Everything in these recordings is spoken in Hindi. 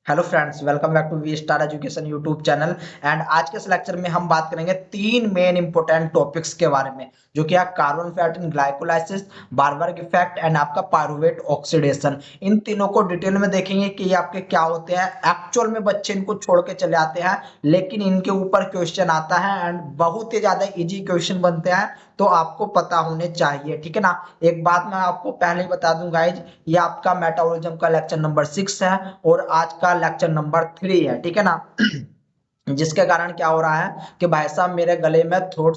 Hello friends, welcome back to V Star education YouTube channel. And आज के इस लेक्चर में हम बात करेंगे तीन मेन इंपॉर्टेंट टॉपिक्स के बारे में, जो कि है कार्बन फैटिन ग्लाइकोलाइसिस, बारबर्ग इफेक्ट एंड आपका पायरुवेट ऑक्सीडेशन। इन तीनों को डिटेल में देखेंगे कि ये आपके क्या होते हैं। एक्चुअल में बच्चे इनको छोड़ के चले आते हैं, लेकिन इनके ऊपर क्वेश्चन आता है एंड बहुत ही ज्यादा इजी क्वेश्चन बनते हैं, तो आपको पता होने चाहिए। ठीक है ना। एक बात मैं आपको पहले ही बता दूं गाइज, ये आपका मेटाबॉलिज्म का लेक्चर नंबर 6 है और आज का लेक्चर नंबर 3 है। ठीक है ना। जिसके कारण क्या हो रहा है कि भाई साहब मेरे गले में थोट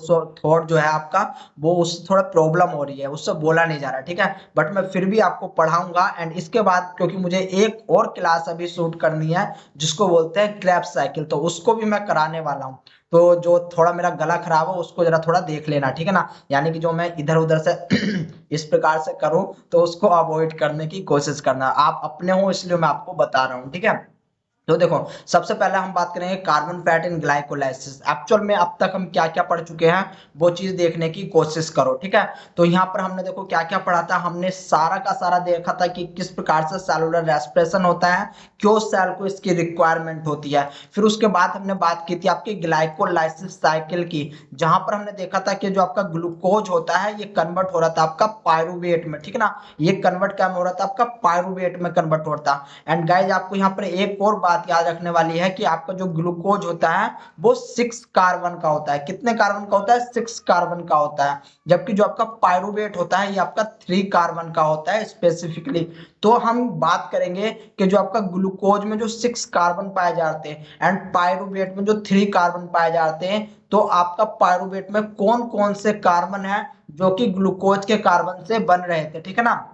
जो है आपका, वो उससे थोड़ा प्रॉब्लम हो रही है, उससे बोला नहीं जा रहा। ठीक है। बट मैं फिर भी आपको पढ़ाऊंगा। एंड इसके बाद क्योंकि मुझे एक और क्लास अभी शूट करनी है जिसको बोलते हैं क्लैप्स साइकिल, तो उसको भी मैं कराने वाला हूँ। तो जो थोड़ा मेरा गला खराब हो उसको जरा थोड़ा देख लेना। ठीक है ना। यानी कि जो मैं इधर उधर से इस प्रकार से करूं, तो उसको अवॉइड करने की कोशिश करना। आप अपने हो इसलिए मैं आपको बता रहा हूँ। ठीक है। तो देखो, सबसे पहले हम बात करेंगे carbon fat in glycolysis. Actual में अब तक हम क्या क्या पढ़ चुके हैं वो चीज देखने की कोशिश करो। ठीक है। तो यहाँ पर हमने देखो क्या क्या पढ़ा था। हमने सारा का सारा देखा था कि किस प्रकार से सेलुलर रेस्पिरेशन होता है, क्यों सेल को इसकी रिक्वायरमेंट होती है। फिर उसके बाद हमने बात की थी आपकी ग्लाइकोलाइसिस साइकिल की, जहां पर हमने देखा था कि जो आपका ग्लूकोज होता है ये कन्वर्ट हो रहा था आपका पायरुवेट में। ठीक है ना। ये कन्वर्ट क्या हो रहा था आपका पायरुवेट में कन्वर्ट हो रहा था। एंड गाइज आपको यहाँ पर एक और बात याद रखने वाली है कि आपका जो ग्लूकोज होता है वो 6 कार्बन का होता है। कितने कार्बन का होता है? 6 कार्बन का होता है। जबकि जो आपका पायरुवेट होता है ये आपका 3 कार्बन का होता है स्पेसिफिकली। तो हम बात करेंगे कि जो आपका ग्लूकोज में जो 6 कार्बन पाए जाते हैं एंड पायरुवेट में जो 3 कार्बन पाए जाते हैं, तो आपका पायरुवेट में कौन कौन से कार्बन है जो कि ग्लूकोज के कार्बन से बन रहे थे। ठीक है ना।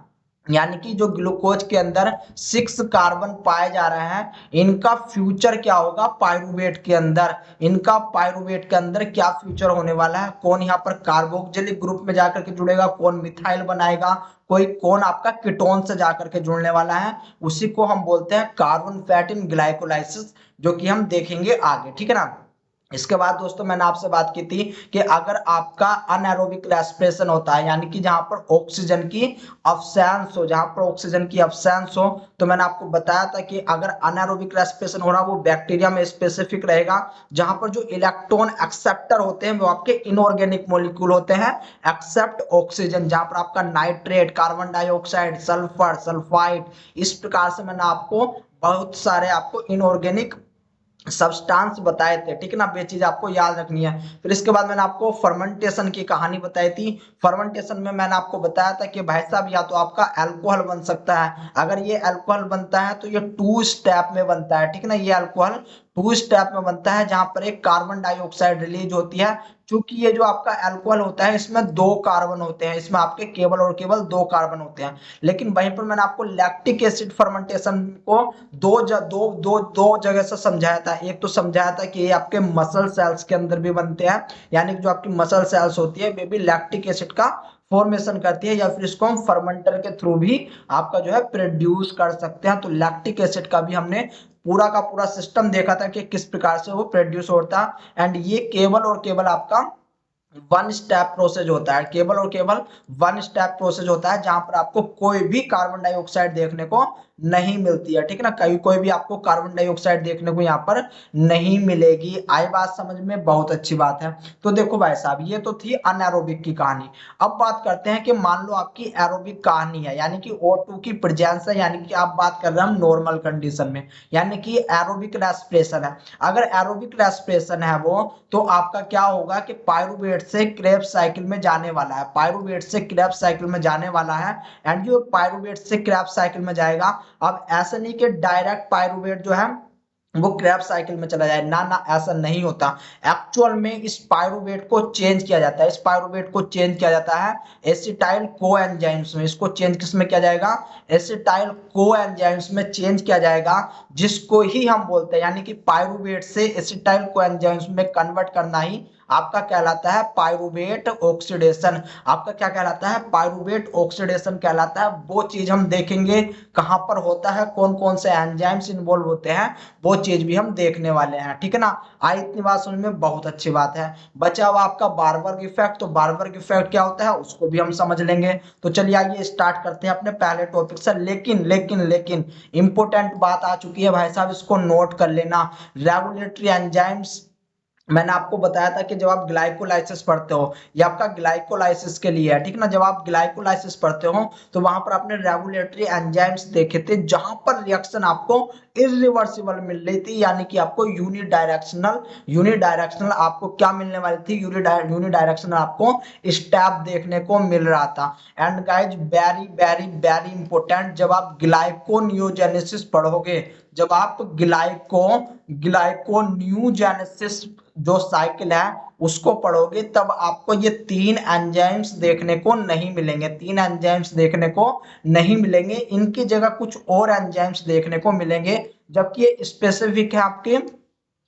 यानी कि जो ग्लूकोज के अंदर 6 कार्बन पाए जा रहे हैं, इनका फ्यूचर क्या होगा पायरुवेट के अंदर। इनका पायरुवेट के अंदर क्या फ्यूचर होने वाला है, कौन यहाँ पर कार्बोक्सिलिक ग्रुप में जाकर के जुड़ेगा, कौन मिथाइल बनाएगा, कोई कौन आपका कीटोन से जाकर के जुड़ने वाला है, उसी को हम बोलते हैं कार्बन फैट इन ग्लाइकोलाइसिस, जो कि हम देखेंगे आगे। ठीक है ना। इसके बाद दोस्तों मैंने आपसे बात की थी कि अगर आपका अनएरोबिक रेस्पिरेशन होता है, यानी कि जहां पर ऑक्सीजन की अब्सेंस हो, जहां पर ऑक्सीजन की अब्सेंस हो, तो मैंने आपको बताया था कि अगर अनएरोबिक रेस्पिरेशन हो रहा वो बैक्टीरिया में स्पेसिफिक रहेगा, जहां पर जो इलेक्ट्रॉन एक्सेप्टर होते हैं वो आपके इनऑर्गेनिक मॉलिक्यूल होते हैं एक्सेप्ट ऑक्सीजन, जहां पर आपका nitrate, carbon dioxide, sulphur, sulphide, इस प्रकार से मैंने आपको बहुत सारे आपको इनऑर्गेनिक सब्सटेंस बताए थे। ठीक है ना। ये चीज आपको याद रखनी है। फिर इसके बाद मैंने आपको फर्मेंटेशन की कहानी बताई थी। फर्मेंटेशन में मैंने आपको बताया था कि भाई साहब या तो आपका अल्कोहल बन सकता है, अगर ये अल्कोहल बनता है तो ये 2 स्टेप में बनता है। ठीक है ना। ये अल्कोहल 2 स्टेप में बनता है, जहां पर एक कार्बन डाइऑक्साइड रिलीज होती है। चूंकि ये जो आपका अल्कोहल होता है इसमें 2 कार्बन होते हैं, इसमें आपके केवल और केवल 2 कार्बन होते हैं। लेकिन वहीं पर मैंने आपको लैक्टिक एसिड फर्मेंटेशन को दो जगह से समझाया था। एक तो समझाया था कि ये आपके मसल सेल्स के अंदर भी बनते हैं, यानी कि जो आपकी मसल सेल्स होती है वे भी लैक्टिक एसिड का फॉर्मेशन करती है, या फिर इसको हम फर्मेंटर के थ्रू भी आपका जो है प्रोड्यूस कर सकते हैं। तो लैक्टिक एसिड का भी हमने पूरा का पूरा सिस्टम देखा था कि किस प्रकार से वो प्रोड्यूस होता है। एंड ये केवल और केवल आपका 1 स्टेप प्रोसेस होता है, केवल और केवल 1 स्टेप प्रोसेस होता है, जहां पर आपको कोई भी कार्बन डाइऑक्साइड देखने को नहीं मिलती है। ठीक है ना। कहीं कोई भी आपको कार्बन डाइऑक्साइड देखने को यहाँ पर नहीं मिलेगी। आई बात समझ में? बहुत अच्छी बात है। तो देखो भाई साहब, ये तो थी अनएरोबिक की कहानी। अब बात करते हैं कि मान लो आपकी एरोबिक कहानी है, यानी कि O2 की प्रेजेंस है, यानी कि आप बात कर रहे हैं हम नॉर्मल कंडीशन में, यानी कि एरोबिक रेस्पिरेशन है। अगर एरोबिक रेस्पिरेशन है वो, तो आपका क्या होगा कि पायरुवेट से क्रेब्स साइकिल में जाने वाला है, पायरुवेट से क्रेब्स साइकिल में जाने वाला है। एंड जो पायरुवेट से क्रेब्स साइकिल में जाएगा, अब ऐसा नहीं कि डायरेक्ट पायरुवेट जो है वो क्रैब साइकिल में चला जाए, ना ना, ऐसा नहीं होता। एक्चुअल में इस पायरुवेट को चेंज किया जाता है, इस पायरुवेट को चेंज किया जाता है एसिटाइल कोएंजाइम्स में। इसको चेंज किस में किया जाएगा? एसिटाइल कोएंजाइम्स में चेंज किया जाएगा, जिसको ही हम बोलते हैं, यानी कि पायरुवेट से एसिटाइल कोएंजाइम्स में कन्वर्ट करना ही आपका कहलाता है पायरूवेट ऑक्सीडेशन। आपका क्या कहलाता है? पायरूवेट ऑक्सीडेशन कहलाता है। वो चीज हम देखेंगे कहां पर होता है, कौन कौन से एंजाइम्स इन्वॉल्व होते हैं, वो चीज भी हम देखने वाले हैं, ठीक है ना। आई इतनी बात समझ में, बहुत अच्छी बात है। बचा हुआ आपका बारबर्ग इफेक्ट, तो बारबर्ग इफेक्ट क्या होता है उसको भी हम समझ लेंगे। तो चलिए आइए स्टार्ट करते हैं अपने पहले टॉपिक से। लेकिन लेकिन लेकिन इंपॉर्टेंट बात आ चुकी है भाई साहब, इसको नोट कर लेना। रेगुलेटरी एंजाइम्स, मैंने आपको बताया था कि जब आप ग्लाइकोलाइसिस पढ़ते हो, ये आपका ग्लाइकोलाइसिस के लिए है, ठीक ना। जब आप ग्लाइकोलाइसिस पढ़ते हो तो वहां पर आपने रेगुलेटरी एंजाइम्स देखे थे, जहां पर रिएक्शन आपको इरिवर्सिबल मिल रही थी, यानी कि आपको यूनिडायरेक्शनल आपको क्या मिलने वाली थी? यूनिडायरेक्शनल आपको स्टेप देखने को मिल रहा था। And guys very very very important, जब आप ग्लाइकोनियोजेनेसिस पढ़ोगे, जब आप ग्लाइकोन्यूजेनेसिस जो साइकिल है उसको पढ़ोगे, तब आपको ये तीन एंजाइम्स देखने को नहीं मिलेंगे। तीन एंजाइम्स देखने को नहीं मिलेंगे, इनकी जगह कुछ और एंजाइम्स देखने को मिलेंगे, जबकि ये स्पेसिफिक है आपके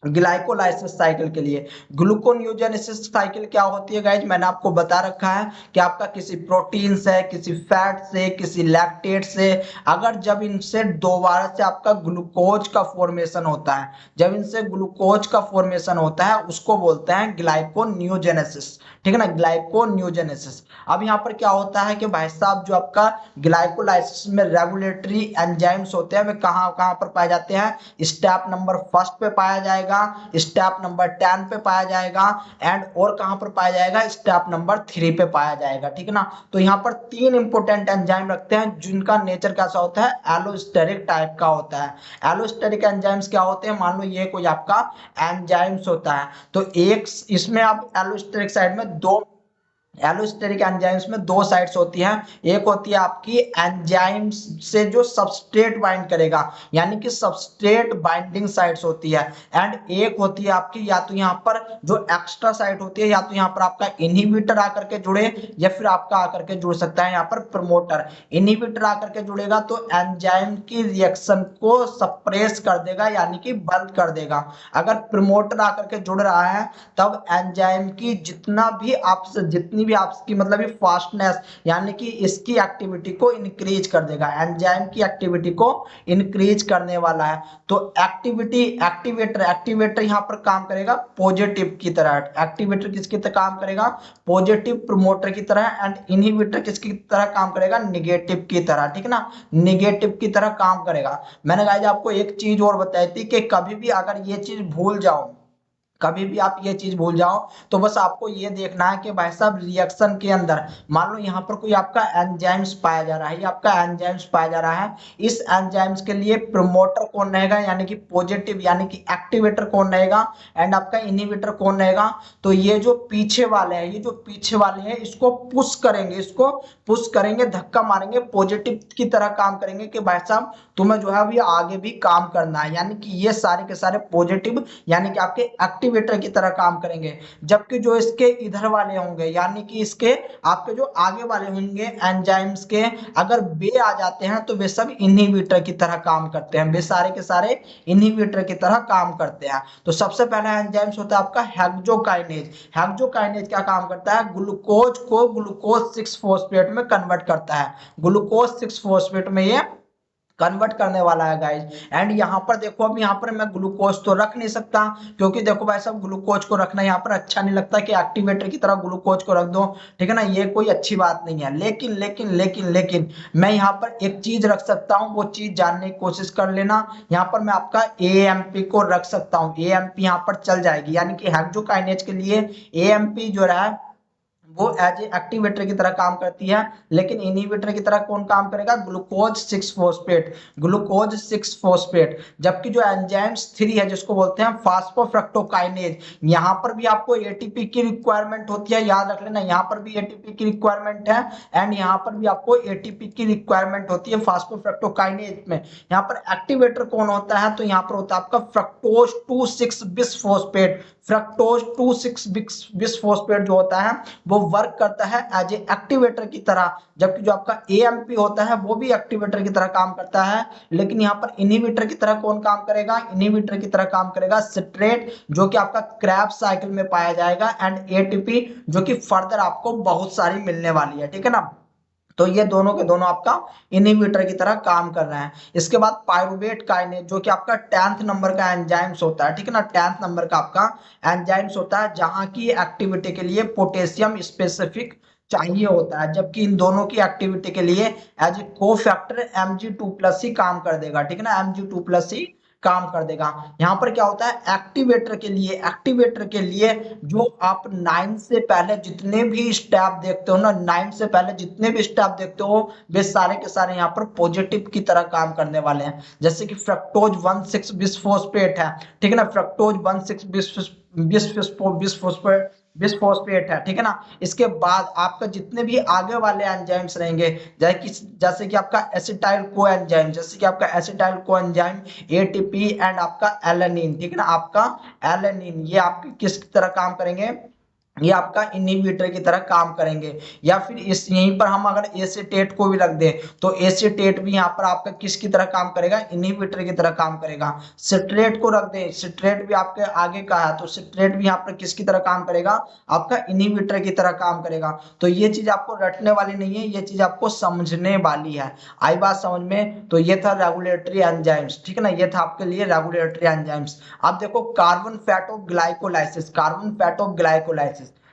ग्लाइकोलाइसिस साइकिल के लिए। ग्लूकोनियोजेनेसिस साइकिल क्या होती है गाइज, मैंने आपको बता रखा है कि आपका किसी प्रोटीन से, किसी फैट से, किसी लैक्टेट से, अगर जब इनसे दोबारा से आपका ग्लूकोज का फॉर्मेशन होता है, जब इनसे ग्लूकोज का फॉर्मेशन होता है, उसको बोलते हैं ग्लाइकोनियोजेनेसिस, ठीक है ना, ग्लाइकोनियोजेनेसिस। अब यहाँ पर क्या होता है कि भाई साहब जो आपका ग्लाइकोलाइसिस में रेगुलेटरी एंजाइम्स होते हैं वे कहाँ कहाँ पर पाए जाते हैं? स्टेप नंबर फर्स्ट पे पाया जाएगा, स्टेप नंबर 10 पे पाया जाएगा, एंड और कहां पर पाया जाएगा? स्टेप नंबर 3 पे पाया जाएगा, ठीक है ना। तो यहाँ पर तीन इंपोर्टेंट एंजाइम रखते हैं जिनका नेचर कैसा होता है? एलोस्टेरिक टाइप का होता है। एलोस्टेरिक एंजाइम्स क्या होते हैं? मान लो ये कोई आपका एंजाइम्स होता है, तो एक इसमें आप एलोस्टेरिक साइड में दो, एलोस्टेरिक एंजाइम्स में दो साइड्स होती हैं। एक होती है आपकी एंजाइम्स से जो सबस्ट्रेट बाइंड करेगा, यानी कि सबस्ट्रेट बाइंडिंग साइट्स होती है, एंड एक होती है आपकी या तो यहाँ पर जो एक्स्ट्रा साइट होती है, या तो यहाँ पर आपका इनहिबिटर आकर के जुड़े, या फिर आपका आकर के जुड़ सकता है यहाँ पर प्रमोटर। इनहिबिटर आकर के जुड़ेगा तो एंजाइम की रिएक्शन को सप्रेस कर देगा, यानी कि बंद कर देगा। अगर प्रमोटर आकर के जुड़ रहा है तब एंजाइम की जितना भी आपसे जितनी भी आपकी मतलब फास्टनेस, यानी कि इसकी एक्टिविटी को इंक्रीज कर देगा, एंजाइम की एक्टिविटी को इंक्रीज करने वाला है। तो एक्टिवेटर यहां पर काम करेगा पॉजिटिव की तरह। एक्टिवेटर किसकी तरह काम करेगा? पॉजिटिव प्रमोटर की तरह। एंड इनहिबिटर किसकी तरह काम करेगा? निगेटिव की तरह, ठीक है ना, निगेटिव की तरह काम करेगा। मैंने गाइस आपको एक चीज और बताई थी कि कभी भी अगर ये चीज भूल जाओ, कभी भी आप ये चीज भूल जाओ, तो बस आपको ये देखना है कि भाई साहब रिएक्शन के अंदर मान लो यहाँ पर कोई आपका एंजाइम्स पाया जा रहा है, ये आपका एंजाइम्स पाया जा रहा है, इस एंजाइम्स के लिए प्रमोटर कौन रहेगा, यानी कि पॉजिटिव, यानी कि एक्टिवेटर कौन रहेगा, एंड आपका इनहिबिटर कौन रहेगा? तो ये जो पीछे वाले हैं, ये जो पीछे वाले हैं, इसको पुश करेंगे, इसको पुश करेंगे, धक्का मारेंगे, पॉजिटिव की तरह काम करेंगे कि भाई साहब तुम्हें जो है अभी आगे भी काम करना है, यानी कि ये सारे के सारे पॉजिटिव, यानी कि आपके एक्टिवेटर की तरह काम करेंगे। जबकि जो इसके इधर वाले होंगे, यानी कि इसके आपके जो आगे वाले होंगे एंजाइम्स के, अगर वे आ जाते हैं तो वे सब इनहिबिटर की तरह काम करते हैं, वे सारे के सारे इनहिबिटर की तरह काम करते हैं। तो सबसे पहला एंजाइम्स होता है आपका हेक्सोकाइनेज। हेक्सोकाइनेज क्या काम करता है? ग्लूकोज को ग्लूकोज 6 फॉस्फेट में कन्वर्ट करता है, ग्लूकोज 6 फॉस्फेट में ये कन्वर्ट करने वाला है गाइज। एंड यहाँ पर देखो, अब यहाँ पर मैं ग्लूकोज तो रख नहीं सकता, क्योंकि देखो भाई साहब ग्लूकोज को रखना यहाँ पर अच्छा नहीं लगता कि एक्टिवेटर की तरह ग्लूकोज को रख दो, ठीक है ना, ये कोई अच्छी बात नहीं है। लेकिन लेकिन लेकिन लेकिन मैं यहाँ पर एक चीज रख सकता हूँ, वो चीज जानने की कोशिश कर लेना। यहाँ पर मैं आपका एएमपी को रख सकता हूँ, एएमपी यहाँ पर चल जाएगी, यानी कि हेक्सोकाइनेज के लिए एएमपी जो रहा है वो एज ए एक्टिवेटर की तरह काम करती है। लेकिन इनहिबिटर की तरह कौन काम करेगा? Glucose 6 phosphate, glucose 6 phosphate. जबकि जो एंजाइम्स 3 है जिसको बोलते हैं फास्फोफ्रक्टोकाइनेज, यहाँ पर भी आपको एटीपी की रिक्वायरमेंट होती है, याद रख लेना, यहाँ पर भी एटीपी की रिक्वायरमेंट है, एंड यहाँ पर भी आपको एटीपी की रिक्वायरमेंट होती है फास्फोफ्रक्टोकाइनेज में। यहाँ पर एक्टिवेटर कौन होता है? तो यहाँ पर होता है आपका फ्रक्टोज 2,6 बिसफॉस्फेट। फ्रक्टोज 2,6 बिसफॉस्फेट जो होता है वो वर्क करता है एज ए एक्टिवेटर की तरह, जबकि जो आपका एएमपी होता है वो भी एक्टिवेटर की तरह काम करता है, लेकिन यहाँ पर इनहिबिटर की तरह कौन काम करेगा, इनहिबिटर की तरह काम करेगा सिट्रेट, जो कि आपका क्रैब्स साइकिल में पाया जाएगा, एंड एटीपी जो कि फर्दर आपको बहुत सारी मिलने वाली है, ठीक है ना। तो ये दोनों के दोनों आपका इनहिबिटर की तरह काम कर रहे हैं। इसके बाद पायरुवेट काइनेज जो कि आपका 10th नंबर का एंजाइम्स होता है, ठीक है ना, 10th नंबर का आपका एंजाइम्स होता है, जहां की एक्टिविटी के लिए पोटेशियम स्पेसिफिक चाहिए होता है, जबकि इन दोनों की एक्टिविटी के लिए एज ए को फैक्टर Mg2+ ही काम कर देगा, ठीक है ना, Mg2+ ही काम कर देगा। यहाँ पर क्या होता है, एक्टिवेटर के लिए जो आप 9 से पहले जितने भी स्टेप देखते हो ना, 9 से पहले जितने भी स्टेप देखते हो वे सारे के सारे यहाँ पर पॉजिटिव की तरह काम करने वाले हैं। जैसे कि फ्रक्टोज 1,6 बिसफॉस्फेट है, ठीक है ना, फ्रक्टोज 1,6 बिसफॉस्फेट है, ठीक है ना। इसके बाद आपका जितने भी आगे वाले एंजाइम्स रहेंगे, जैसे कि आपका एसिटाइल कोएंजाइम, एटीपी एंड आपका एलेनिन, ठीक है ना, आपका एलेनिन, ये आपके किस तरह काम करेंगे, ये आपका इनहिबिटर की तरह काम करेंगे। या फिर इस यहीं पर हम अगर एसीटेट को भी रख दें तो एसीटेट भी यहाँ पर आपका किसकी तरह काम करेगा, इनहिबिटर की तरह काम करेगा। सिट्रेट को रख दें, सिट्रेट भी आपके आगे का है, तो सिट्रेट भी यहाँ पर किसकी तरह काम करेगा, आपका इनहिबिटर की तरह काम करेगा। तो ये चीज आपको रटने वाली नहीं है, ये चीज आपको समझने वाली है। आई बात समझ में। तो ये था रेगुलेटरी एंजाइम्स, ठीक है ना, ये था आपके लिए रेगुलेटरी एंजाइम्स। अब देखो कार्बन फैट ऑफ ग्लाइकोलाइसिस।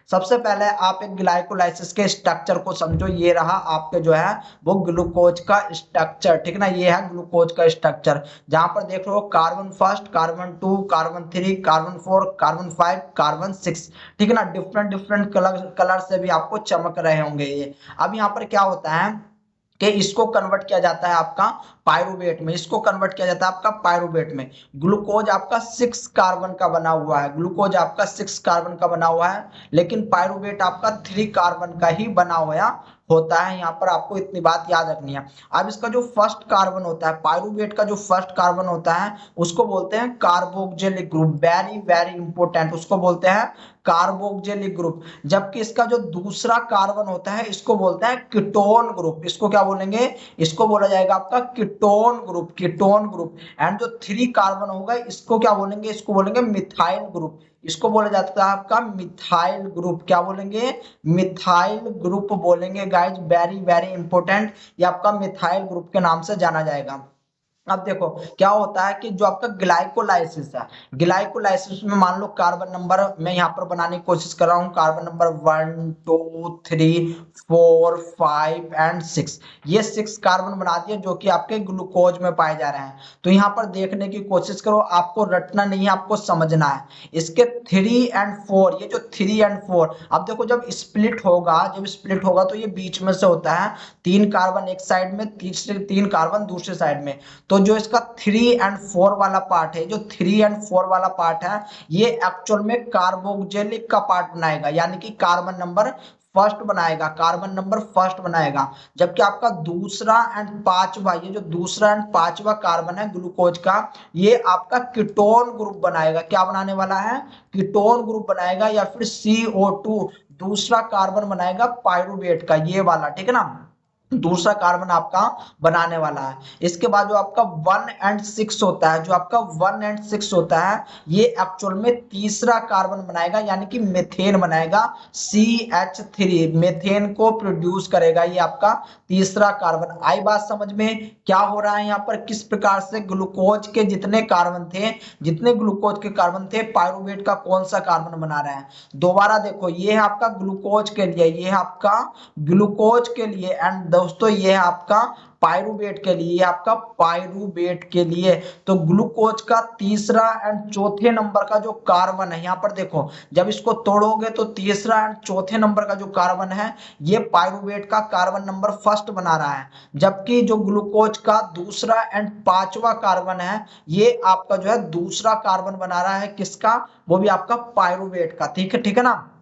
सबसे पहले आप एक ग्लाइकोलाइसिस के स्ट्रक्चर को समझो। ये रहा आपके जो है वो ग्लूकोज का स्ट्रक्चर, ठीक ना, ये है ग्लूकोज का स्ट्रक्चर, जहां पर देख low carbon first, carbon 2, carbon 3, carbon 4, carbon 5, carbon 6, ठीक है ना, डिफरेंट कलर से भी आपको चमक रहे होंगे ये। अब यहाँ पर क्या होता है कि इसको कन्वर्ट किया जाता है आपका पायरुवेट में, इसको कन्वर्ट किया जाता है आपका पायरुवेट में। ग्लूकोज आपका 6 कार्बन का बना हुआ है, ग्लूकोज आपका 6 कार्बन का बना हुआ है, लेकिन पायरुवेट आपका 3 कार्बन का ही बना हुआ होता है। यहाँ पर आपको इतनी बात याद रखनी है। अब इसका जो फर्स्ट कार्बन होता है, पायरुवेट का जो फर्स्ट कार्बन होता है उसको बोलते हैं carboxylic group, very very important, उसको बोलते हैं कार्बोक्जिलिक ग्रुप। जबकि इसका जो दूसरा कार्बन होता है इसको बोलते हैं कीटोन ग्रुप। इसको क्या बोलेंगे, इसको बोला जाएगा आपका कीटोन ग्रुप। एंड जो 3 कार्बन होगा इसको क्या बोलेंगे, इसको बोलेंगे मिथाइल ग्रुप। इसको बोला जाता है आपका मिथाइल ग्रुप। क्या बोलेंगे, मिथाइल ग्रुप बोलेंगे गाइज, वेरी वेरी इंपॉर्टेंट, ये आपका मिथाइल ग्रुप के नाम से जाना जाएगा। अब देखो क्या होता है कि जो आपका ग्लाइकोलाइसिस है, ग्लाइकोलाइसिस में मान लो कार्बन नंबर मैं यहाँ पर बनाने की कोशिश कर रहा हूँ, कार्बन नंबर 1 2 3 4 5 एंड 6, ये 6 कार्बन बना दिए जो कि आपके ग्लूकोज में पाए जा रहे हैं। तो यहाँ पर देखने की कोशिश करो, आपको रटना नहीं है, आपको समझना है। इसके 3 एंड 4, ये जो 3 एंड 4, अब देखो जब स्प्लिट होगा तो ये बीच में से होता है, 3 कार्बन एक साइड में, 3 कार्बन दूसरे साइड में। तो जो इसका 3 एंड 4 वाला पार्ट है, जो 3 एंड 4 वाला पार्ट है, ये एक्चुअल में कार्बोक्जिलिक का पार्ट बनाएगा, यानी कि कार्बन नंबर फर्स्ट बनाएगा। जबकि आपका दूसरा एंड पांचवा, ये जो दूसरा एंड पांचवा कार्बन है ग्लूकोज का, ये आपका कीटोन ग्रुप बनाएगा। क्या बनाने वाला है, कीटोन ग्रुप बनाएगा, या फिर CO2 दूसरा कार्बन बनाएगा पायरुवेट का, ये वाला, ठीक है ना, दूसरा कार्बन आपका बनाने वाला है। इसके बाद जो आपका 1 एंड 6 होता है, ये एक्चुअल में तीसरा कार्बन बनाएगा, यानी कि मेथेन बनाएगा, CH3 मेथेन को प्रोड्यूस करेगा, ये आपका तीसरा कार्बन। आई बात समझ में, क्या हो रहा है यहाँ पर, किस प्रकार से ग्लूकोज के जितने ग्लूकोज के कार्बन थे, पायरुवेट का कौन सा कार्बन बना रहे हैं। दोबारा देखो, ये है आपका ग्लूकोज के लिए, एंड दोस्तों ये है आपका पायरुवेट के लिए। तो ग्लूकोज का तीसरा एंड चौथे नंबर का जो कार्बन है, यहाँ पर देखो जब इसको तोड़ोगे तो तीसरा एंड चौथे नंबर का जो कार्बन है ये पायरुवेट का कार्बन नंबर फर्स्ट बना रहा है, जबकि जो ग्लूकोज का दूसरा एंड पांचवा कार्बन है ये आपका जो है दूसरा कार्बन बना रहा है, किसका, वो भी आपका पायरुवेट का, ठीक है ना।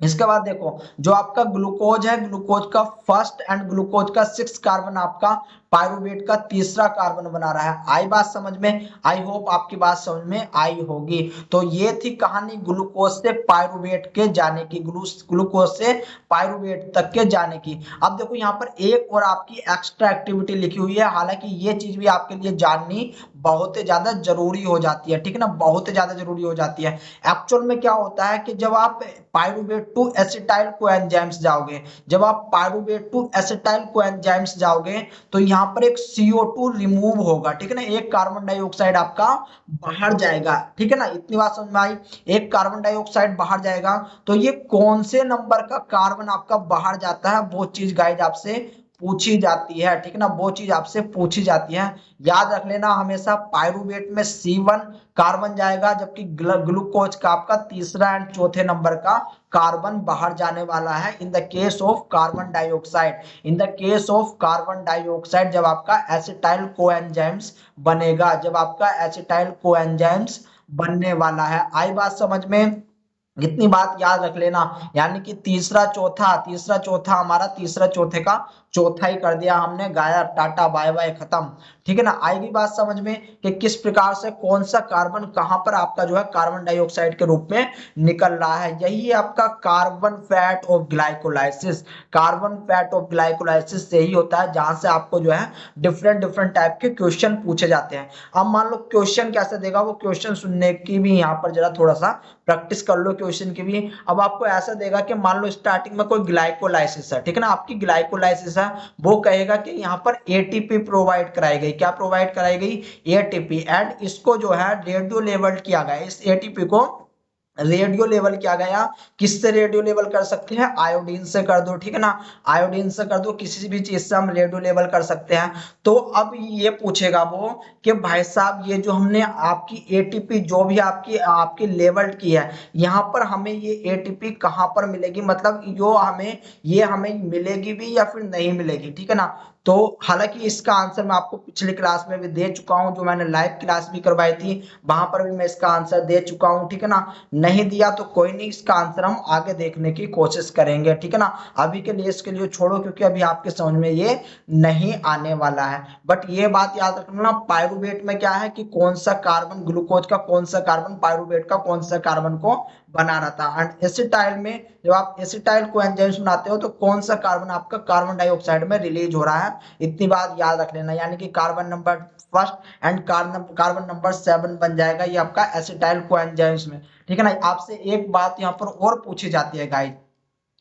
इसके बाद देखो जो आपका ग्लूकोज है, ग्लूकोज का फर्स्ट एंड ग्लूकोज का 6 कार्बन आपका पायरुवेट का तीसरा कार्बन बना रहा है। आई बात समझ में? आई होप आपकी बात समझ में आई होगी। तो ये थी कहानी ग्लूकोज से पायरुवेट के जाने की, ग्लूकोज से पायरुवेट तक के जाने की। अब देखो यहाँ पर एक और आपकी एक्स्ट्रा एक्टिविटी लिखी हुई है, हालांकि ये चीज भी आपके लिए जाननी बहुत ही ज्यादा जरूरी हो जाती है, ठीक है ना, बहुत ही ज्यादा जरूरी हो जाती है। एक्चुअल में क्या होता है कि जब आप पायरुवेट टू एसिटाइल कोएंजाइम्स जाओगे, जब आप पायरुवेट टू एसिटाइल कोएंजाइम्स जाओगे तो यहाँ पर एक CO2 रिमूव होगा, ठीक है ना, एक कार्बन डाइऑक्साइड आपका बाहर जाएगा, ठीक है ना, इतनी बात समझ में आई। एक कार्बन डाइऑक्साइड बाहर जाएगा, तो ये कौन से नंबर का कार्बन आपका बाहर जाता है वो चीज गाइज आपसे पूछी जाती है, ठीक है ना, वो चीज आपसे पूछी जाती है। याद रख लेना हमेशा, पायरुवेट में C1 कार्बन जाएगा, जबकि ग्लूकोज का आपका तीसरा एंड चौथे नंबर का कार्बन बाहर जाने वाला है इन the case of carbon dioxide. In the case of carbon dioxide जब आपका एसिटाइल कोएंजाइम्स बनेगा, जब आपका एसिटाइल कोएंजाइम्स बनने वाला है। आई बात समझ में? इतनी बात याद रख लेना, यानी कि तीसरा चौथा हमारा तीसरा चौथे का चौथा ही कर दिया हमने, गायब, टाटा बाय बाय, खत्म, ठीक है ना। आएगी बात समझ में कि किस प्रकार से कौन सा कार्बन कहां पर आपका जो है कार्बन डाइऑक्साइड के रूप में निकल रहा है। यही आपका carbon fat of glycolysis. Carbon fat of glycolysis से ही होता है, जहां से आपको जो है डिफरेंट डिफरेंट टाइप के क्वेश्चन पूछे जाते हैं। अब मान लो क्वेश्चन कैसे देगा, वो क्वेश्चन सुनने की भी यहाँ पर जरा थोड़ा सा प्रैक्टिस कर लो क्वेश्चन की भी। अब आपको ऐसा देगा कि मान लो स्टार्टिंग में कोई ग्लाइकोलाइसिस है, ठीक है ना, आपकी ग्लाइकोलाइसिस है, वो कहेगा कि यहाँ पर एटीपी प्रोवाइड कराई गई, क्या प्रोवाइड कराई गई? एटीपी। एंड इसको जो है रेडियो लेवल किया गया, इस एटीपी को रेडियो लेवल किया गया। किससे रेडियो लेवल कर सकते हैं? आयोडीन से कर दो, ठीक है ना, आयोडीन से कर दो, किसी भी चीज से हम रेडियो लेवल कर सकते हैं। तो अब ये पूछेगा वो कि भाई साहब ये जो हमने आपकी एटीपी जो भी आपकी आपकी लेवल की है, यहाँ पर हमें ये एटीपी कहाँ पर मिलेगी, मतलब जो हमें ये हमें मिलेगी भी या फिर नहीं मिलेगी, ठीक है ना। तो हालांकि इसका आंसर मैं आपको पिछली क्लास में भी दे चुका हूं, जो मैंने लाइव क्लास भी करवाई थी वहां पर भी मैं इसका आंसर दे चुका हूं, ठीक है ना। नहीं दिया तो कोई नहीं, इसका आंसर हम आगे देखने की कोशिश करेंगे, ठीक है ना। अभी के लिए इसके लिए छोड़ो, क्योंकि अभी आपके समझ में ये नहीं आने वाला है। बट ये बात याद रखना, पायरुवेट में क्या है कि कौन सा कार्बन ग्लूकोज का, कौन सा कार्बन पायरुवेट का, कौन सा कार्बन को बना रहा था। एंड एसिटाइल में जब आप एसिटाइल को एंजाइम्स बनाते हो तो कौन सा कार्बन आपका कार्बन डाइऑक्साइड में रिलीज हो रहा है, इतनी बात याद रख लेना। यानी कि carbon number first and carbon number 7 बन जाएगा ये आपका एसिटाइल को एंजाइम्स में, ठीक है ना। आपसे एक बात यहाँ पर और पूछी जाती है गाइस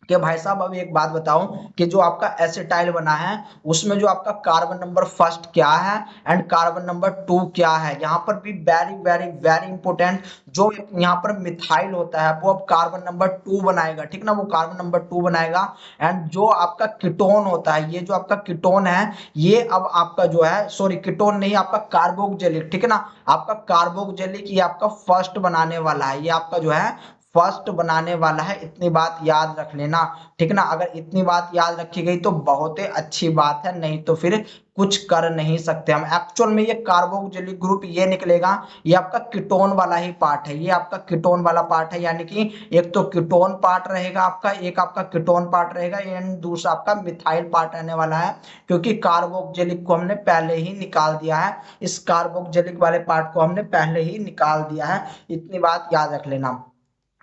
कि भाई साहब अब एक बात बताओ कि जो आपका एसिटाइल बना है उसमें जो आपका कार्बन नंबर फर्स्ट क्या है एंड कार्बन नंबर 2 क्या है। यहाँ पर भी वेरी वेरी वेरी इंपॉर्टेंट, जो यहाँ पर मिथाइल होता है वो अब कार्बन नंबर 2 बनाएगा, ठीक ना, वो कार्बन नंबर 2 बनाएगा। एंड जो आपका कीटोन होता है, ये जो आपका कीटोन है ये अब आपका जो है, सॉरी कीटोन नहीं, आपका कार्बोक्जिलिक, ठीक है ना, आपका कार्बोक्जिलिक ये आपका फर्स्ट बनाने वाला है, ये आपका जो है फर्स्ट बनाने वाला है। इतनी बात याद रख लेना, ठीक ना। अगर इतनी बात याद रखी गई तो बहुत ही अच्छी बात है, नहीं तो फिर कुछ कर नहीं सकते हम। एक्चुअल में ये कार्बोक्जिलिक ग्रुप ये निकलेगा, ये आपका कीटोन वाला ही पार्ट है, ये आपका कीटोन वाला पार्ट है। यानी कि एक तो कीटोन पार्ट रहेगा आपका, एक आपका कीटोन पार्ट रहेगा एंड दूसरा आपका मिथाइल पार्ट रहने वाला है, क्योंकि कार्बोक्जिलिक को हमने पहले ही निकाल दिया है, इस कार्बोक्जिलिक वाले पार्ट को हमने पहले ही निकाल दिया है। इतनी बात याद रख लेना।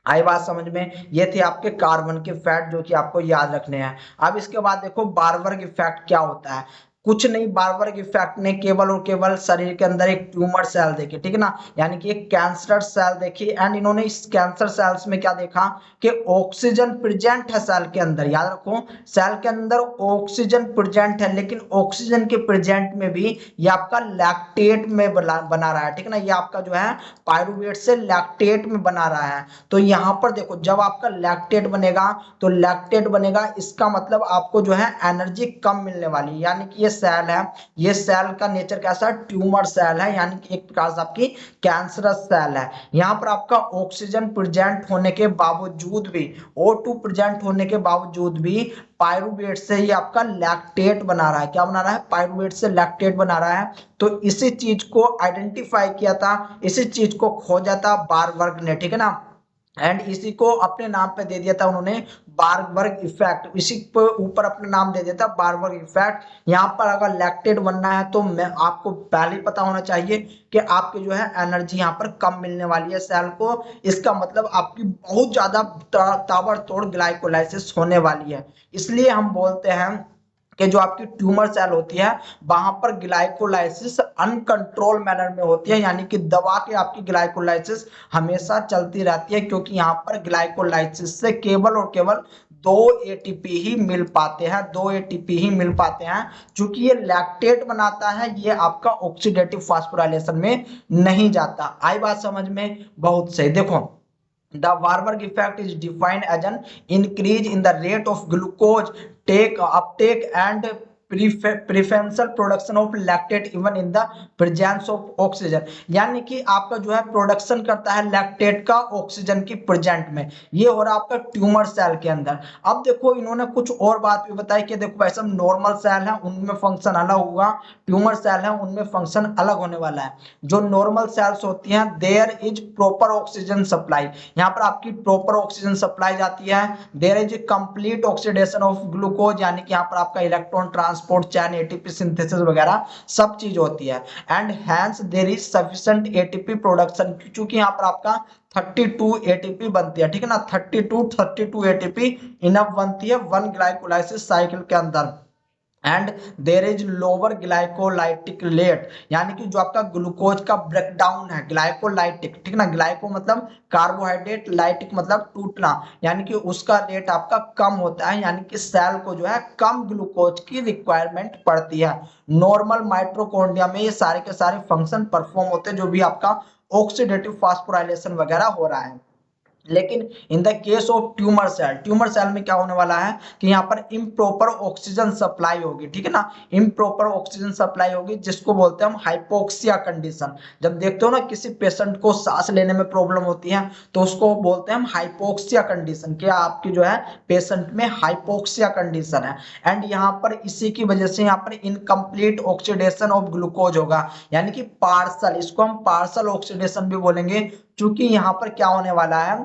आई बात समझ में? ये थे आपके कार्बन के फैक्ट जो कि आपको याद रखने हैं। अब इसके बाद देखो बारबर्ग इफेक्ट क्या होता है। कुछ नहीं, बारबर्ग इफेक्ट ने केवल और केवल शरीर के अंदर एक ट्यूमर सेल देखी, ठीक है ना, यानी कि एक कैंसर सेल देखी। एंड इन्होंने इस कैंसर सेल्स में क्या देखा कि ऑक्सीजन प्रेजेंट है सेल के अंदर। याद रखो, सेल के अंदर ऑक्सीजन प्रेजेंट है, लेकिन ऑक्सीजन के प्रेजेंट में भी ये आपका लैक्टेट में बना रहा है, ठीक है ना, ये आपका जो है पायरुवेट से लैक्टेट में बना रहा है। तो यहाँ पर देखो, जब आपका लैक्टेट बनेगा तो लैक्टेट बनेगा, इसका मतलब आपको जो है एनर्जी कम मिलने वाली है। यानी कि ये सेल है, ये सेल का नेचर कैसा है? ट्यूमर सेल है, यानी कि एक प्रकार से आपकी कैंसरस सेल है। यहाँ पर आपका ऑक्सीजन प्रेजेंट होने के बावजूद भी, O2 प्रेजेंट होने के बावजूद भी पायरुवेट से ही आपका लैक्टेट बना रहा है। क्या बना रहा है? पायरुवेट से लैक्टेट बना रहा है। तो इसी चीज को आइडेंटिफाई किया था, इसी चीज को खोजा था बारबर्ग ने, ठीक है ना। एंड इसी को अपने नाम पे दे दिया था उन्होंने बारबर्ग इफेक्ट, इसी पे ऊपर अपना नाम दे दिया था बारबर्ग इफेक्ट। यहाँ पर अगर लैक्टेट बनना है तो मैं आपको पहले ही पता होना चाहिए कि आपके जो है एनर्जी यहाँ पर कम मिलने वाली है सेल को। इसका मतलब आपकी बहुत ज्यादा ताबड़तोड़ ग्लाइकोलाइसिस होने वाली है। इसलिए हम बोलते हैं कि जो आपकी ट्यूमर सेल होती है वहां पर ग्लाइकोलाइसिस अनकंट्रोल मैनर में होती है, यानी कि दबा के आपकी ग्लाइकोलाइसिस हमेशा चलती रहती है, क्योंकि यहाँ पर ग्लाइकोलाइसिस से केवल और केवल 2 एटीपी ही मिल पाते हैं, 2 एटीपी ही मिल पाते हैं। चूंकि ये लैक्टेट बनाता है, ये आपका ऑक्सीडेटिव फास्फोराइलेशन में नहीं जाता। आई बात समझ में? बहुत सही। देखो, the Warburg effect is defined as an increase in the rate of glucose uptake and preferential production of lactate even in the presence of oxygen। यानी कि आपका जो है प्रोडक्शन करता है लैक्टेट का ऑक्सीजन की प्रेजेंट में। ये हो रहा है आपका ट्यूमर सेल के अंदर। अब देखो इन्होंने कुछ और बात भी बताई कि देखो वैसे नॉर्मल सेल है उनमें फंक्शन अलग होगा, ट्यूमर सेल है उनमें फंक्शन अलग होने वाला है। जो नॉर्मल सेल्स होती हैं there is proper oxygen supply, यहाँ पर आपकी प्रॉपर ऑक्सीजन सप्लाई जाती है। There is complete oxidation of glucose, यानी कि यहाँ पर आपका electron transport chain ATP synthesis वगैरह सब चीज होती है। And hence there is sufficient ATP production, क्योंकि यहाँ पर आपका 32 एटीपी बनती है, ठीक है ना। 32 एटीपी इनफ बनती है वन ग्लाइकोलाइसिस साइकिल के अंदर। And there is lower glycolytic rate, यानी कि जो आपका ग्लूकोज का ब्रेकडाउन है ग्लाइकोलाइटिक, ठीक ना। ग्लाइको मतलब कार्बोहाइड्रेट, लाइटिक मतलब टूटना, यानी कि उसका रेट आपका कम होता है, यानी कि सेल को जो है कम ग्लूकोज की रिक्वायरमेंट पड़ती है। नॉर्मल माइटोकॉन्ड्रिया में ये सारे के सारे फंक्शन परफॉर्म होते हैं जो भी आपका ऑक्सीडेटिव फास्फोराइलेशन वगैरह हो रहा है। लेकिन in the case of tumour cell में क्या होने वाला है कि यहाँ पर इम्प्रॉपर ऑक्सीजन सप्लाई होगी, ठीक है ना। इम्प्रॉपर ऑक्सीजन सप्लाई होगी जिसको बोलते हैं हम हाइपोक्सिया कंडीशन। जब देखते हो ना किसी पेशेंट को सांस लेने में प्रॉब्लम होती है तो उसको बोलते हैं हम हाइपोक्सिया कंडीशन, क्या आपकी जो है पेशेंट में हाइपोक्सिया कंडीशन है। एंड यहाँ पर इसी की वजह से यहाँ पर इनकम्प्लीट ऑक्सीडेशन ऑफ ग्लूकोज होगा, यानी कि पार्सल, इसको हम पार्सल ऑक्सीडेशन भी बोलेंगे। चूंकि यहाँ पर क्या होने वाला है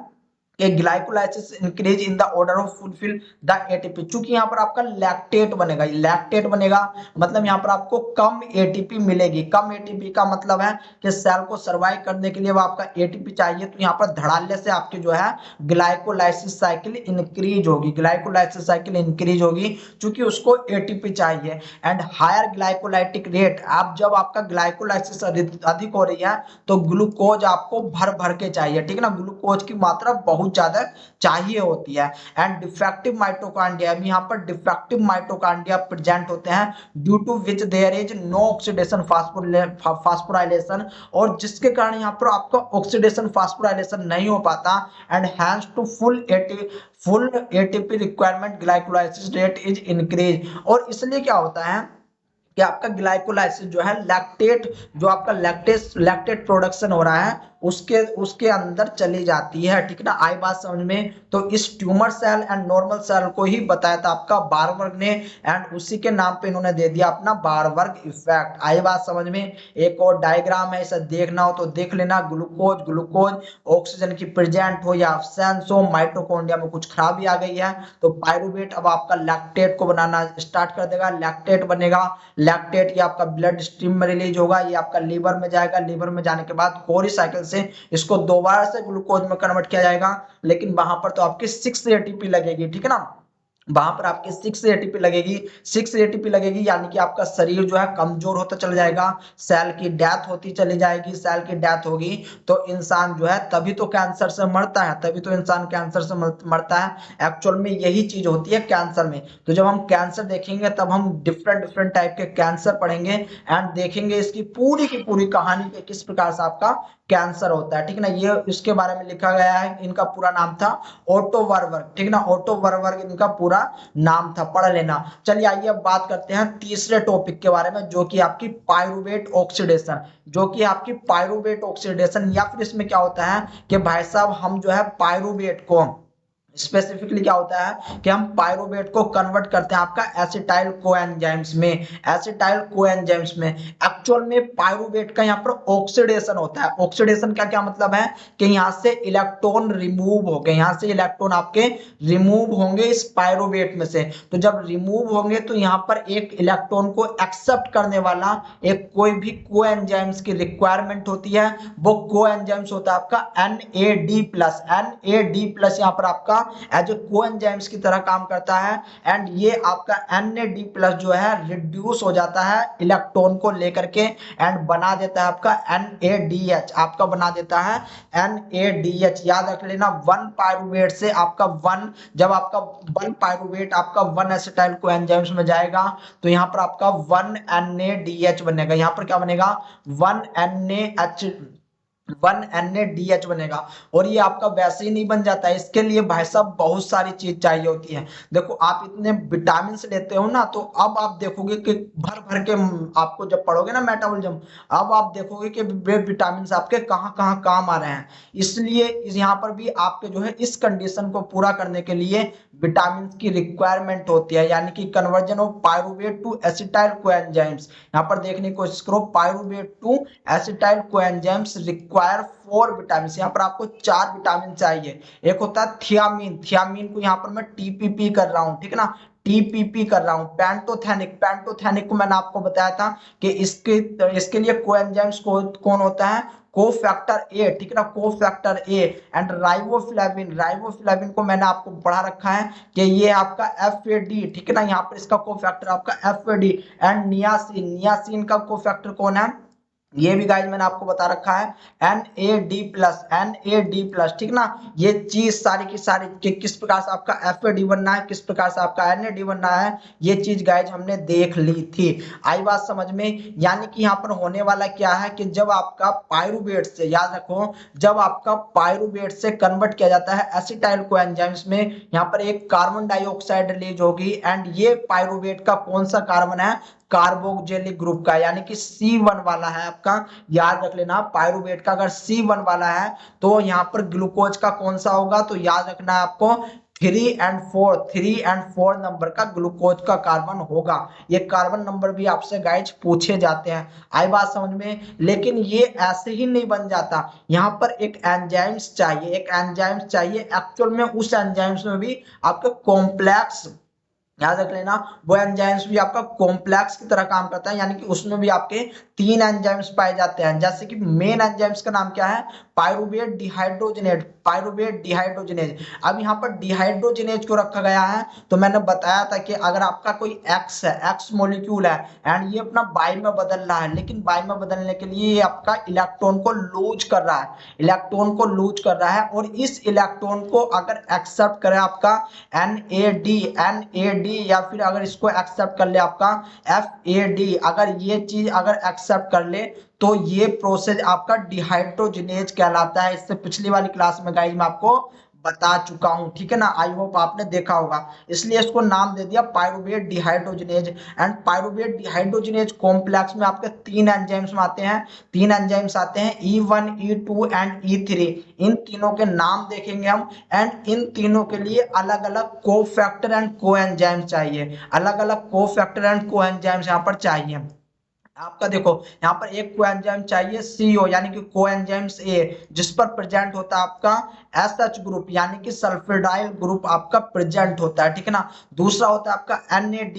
कि glycolysis increase in the order of fulfil the ATP, चूंकि यहाँ पर आपका लैक्टेट बनेगा, लैक्टेट बनेगा मतलब यहाँ पर आपको कम एटीपी मिलेगी। कम एटीपी का मतलब है कि सेल को सर्वाइव करने के लिए वो आपका एटीपी चाहिए, तो यहाँ पर धड़ाल्ले से आपकी जो है ग्लाइकोलाइसिस साइकिल इंक्रीज होगी, ग्लाइकोलाइसिस साइकिल इंक्रीज होगी चूंकि उसको एटीपी चाहिए। एंड हायर ग्लाइकोलाइटिक रेट, आप जब आपका ग्लाइकोलाइसिस अधिक हो रही है तो ग्लूकोज आपको भर भर के चाहिए, ठीक है ना। ग्लूकोज की मात्रा बहुत ज्यादा चाहिए होती है। एंड डिफेक्टिव माइटोकॉन्ड्रिया, यहाँ पर डिफेक्टिव माइटोकॉन्ड्रिया प्रेजेंट होते हैं due to which there is no oxidation phosphorylation, और जिसके कारण यहाँ पर आपका ऑक्सीडेशन फास्फोराइलेशन नहीं हो पाता। And hence to full ATP requirement glycolysis rate is increase, और इसलिए क्या होता है कि आपका ग्लाइकोलाइसिस जो है लैक्टेट, जो आपका लैक्टेट प्रोडक्शन हो रहा है उसके उसके अंदर चली जाती है, ठीक है ना। आई बात समझ में? तो इस tumour cell and normal cell को ही बताया था आपका बारबर्ग ने, एंड उसी के नाम पे इन्होंने दे दिया अपना बारबर्ग इफेक्ट। आई बात समझ में? एक और डायग्राम है, इसे देखना हो तो देख लेना। ग्लूकोज ऑक्सीजन की प्रेजेंट हो या एब्सेंस हो, माइटोकॉन्ड्रिया में कुछ खराबी आ गई है तो पायरुवेट अब आपका लैक्टेट को बनाना स्टार्ट कर देगा, लैक्टेट बनेगा। लैक्टेट ये आपका ब्लड स्ट्रीम में रिलीज होगा, ये आपका लीवर में जाएगा, लीवर में जाने के बाद कोरी साइकिल से इसको दोबारा से ग्लूकोज में कन्वर्ट किया जाएगा, लेकिन वहां पर तो आपकी 6 एटीपी लगेगी, ठीक है ना। वहां पर आपकी 6 एटीपी लगेगी, 6 एटीपी लगेगी, यानी कि आपका शरीर जो है कमजोर होता चला जाएगा, सेल की डेथ होती चली जाएगी। सेल की डेथ होगी तो इंसान जो है तभी तो कैंसर से मरता है, तभी तो इंसान कैंसर से मरता है। एक्चुअल में यही चीज होती है कैंसर में। तो जब हम कैंसर देखेंगे तब हम डिफरेंट टाइप के कैंसर पढ़ेंगे एंड देखेंगे इसकी पूरी की पूरी कहानी के किस प्रकार से आपका कैंसर होता है, ठीक है ना। ये इसके बारे में लिखा गया है, इनका पूरा नाम था ओटो वारबर्ग, ठीक है ना। ओटो वारबर्ग इनका पूरा नाम था, पढ़ लेना। चलिए आइए अब बात करते हैं तीसरे टॉपिक के बारे में, जो कि आपकी पायरुवेट ऑक्सीडेशन, जो कि आपकी पायरुवेट ऑक्सीडेशन, या फिर इसमें क्या होता है कि भाई साहब हम जो है पायरुवेट को स्पेसिफिकली क्या होता है कि हम पायरुवेट को कन्वर्ट करते हैं आपका एसिटाइल कोएंजाइम्स में, एसिटाइल कोएंजाइम्स में। एक्चुअल में पायरुवेट का यहाँ पर ऑक्सीडेशन होता है। ऑक्सीडेशन का क्या मतलब है कि यहाँ से इलेक्ट्रॉन रिमूव हो गए, यहाँ से इलेक्ट्रॉन आपके रिमूव होंगे इस पायरुवेट में से। तो जब रिमूव होंगे तो यहाँ पर एक इलेक्ट्रॉन को एक्सेप्ट करने वाला एक कोई भी कोएंजाइम्स की रिक्वायरमेंट होती है, वो कोएंजाइम्स होता है आपका NAD+। NAD+ यहाँ पर आपका एज ए कोएंजाइम्स की तरह काम करता है। एंड ये आपका NAD+ जो है रिड्यूस हो जाता है इलेक्ट्रॉन को लेकर के एंड बना देता है आपका NADH, आपका बना देता है NADH। याद रख लेना, वन पायरुवेट से आपका जब आपका वन पायरुवेट आपका 1 एसिटाइल कोएंजाइम्स में जाएगा तो यहाँ पर आपका 1 NADH बनेगा। यहाँ पर क्या बनेगा 1 NADH बनेगा। और ये आपका वैसे ही नहीं बन जाता है, इसके लिए भाई साहब बहुत सारी चीज चाहिए होती है। देखो आप इतने विटामिन लेते हो ना, तो अब आप देखोगे कि भर भर के आपको जब पढ़ोगे ना मेटाबॉलिज्म, अब आप देखोगे कि वे विटामिन आपके कहाँ कहाँ काम आ रहे हैं। इसलिए यहाँ पर भी आपके जो है इस कंडीशन को पूरा करने के लिए विटामिन की रिक्वायरमेंट होती है, यानी कि conversion of pyruvate to acetyl coenzymes. यहाँ पर देखने की कोशिश करो, pyruvate to acetyl coenzymes require 4 vitamin. यहाँ पर आपको 4 विटामिन चाहिए। एक होता है थियामीन, थियामीन को यहाँ पर मैं TPP कर रहा हूँ, ठीक है ना, TPP कर रहा हूँ। पैंटोथेनिक, पैंटोथेनिक को मैंने आपको बताया था कि इसके लिए कोएंजाइम्स कौन होता है, कोफैक्टर ए, ठीक है ना, cofactor A. And riboflavin, riboflavin को मैंने आपको पढ़ा रखा है कि ये आपका FAD, ठीक है ना, यहाँ पर इसका कोफैक्टर आपका FAD। एंड नियासिन, नियासिन का कोफैक्टर कौन है, ये भी गाइस मैंने आपको बता रखा है NAD+, NAD+, ठीक ना। ये चीज सारी की सारी कि किस प्रकार से आपका FAD बनना है, किस प्रकार से आपका NAD बनना है, ये चीज गाइस हमने देख ली थी। आई बात समझ में। यानी कि यहाँ पर होने वाला क्या है कि जब आपका पायरुवेट से, याद रखो, जब आपका पायरुवेट से कन्वर्ट किया जाता है एसिटाइल कोएंजाइम्स में, यहाँ पर एक कार्बन डाइऑक्साइड रिलीज होगी। एंड ये पायरुवेट का कौन सा कार्बन है, कार्बोक्जिलिक ग्रुप का, यानी कि C1 वाला है आपका। याद रख लेना, पायरुवेट का अगर C1 वाला है तो यहाँ पर ग्लूकोज का कौन सा होगा, तो याद रखना है आपको 3 and 4 नंबर का ग्लूकोज का कार्बन होगा। ये कार्बन नंबर भी आपसे गाइज पूछे जाते हैं। आई बात समझ में। लेकिन ये ऐसे ही नहीं बन जाता, यहाँ पर एक एंजाइम्स चाहिए, एक एंजाइम्स चाहिए। एक्चुअल में उस एंजाइम्स में भी आपके कॉम्प्लेक्स, याद रख लेना, वो एंजाइम्स भी आपका कॉम्प्लेक्स की तरह काम करता है, यानी कि उसमें भी आपके 3 एंजाइम्स पाए जाते हैं। जैसे कि मेन एंजाइम्स का नाम क्या है, पायरुवेट डिहाइड्रोजिनेज, पायरुवेट डिहाइड्रोजिनेज। अब यहाँ पर डिहाइड्रोजिनेज को रखा गया है, तो मैंने बताया था कि अगर आपका कोई एक्स है, एक्स मॉलिक्यूल है एंड ये अपना बाई में बदल रहा है, लेकिन बाई में बदलने के लिए ये आपका इलेक्ट्रॉन को लूज कर रहा है, इलेक्ट्रॉन को लूज कर रहा है। और इस इलेक्ट्रॉन को अगर एक्सेप्ट करे आपका NAD या फिर अगर इसको एक्सेप्ट कर ले आपका FAD, अगर ये चीज अगर एक्सेप्ट कर ले तो ये प्रोसेस आपका डिहाइड्रोजिनेज कहलाता है। इससे पिछली वाली क्लास में गाइस मैं आपको बता चुका हूं, ठीक है ना, आई होप आपने देखा होगा। इसलिए इसको नाम दे दिया pyruvate dehydrogenase. And pyruvate dehydrogenase complex में आपके 3 एंजाइम्स आते हैं, 3 एंजाइम्स आते हैं E1, E2 एंड E3। इन तीनों के नाम देखेंगे हम। एंड इन तीनों के लिए अलग अलग कोफैक्टर एंड कोएंजाइम्स चाहिए, अलग अलग कोफैक्टर एंड कोएंजाइम्स यहाँ पर चाहिए आपका। देखो यहाँ पर एक कोएंजाइम चाहिए CO, यानी कि कोएंजाइम्स A, जिस पर प्रेजेंट होता है आपका SH ग्रुप, यानी कि सल्फेडाइल ग्रुप आपका प्रेजेंट होता है, ठीक है ना। दूसरा होता है आपका NAD+,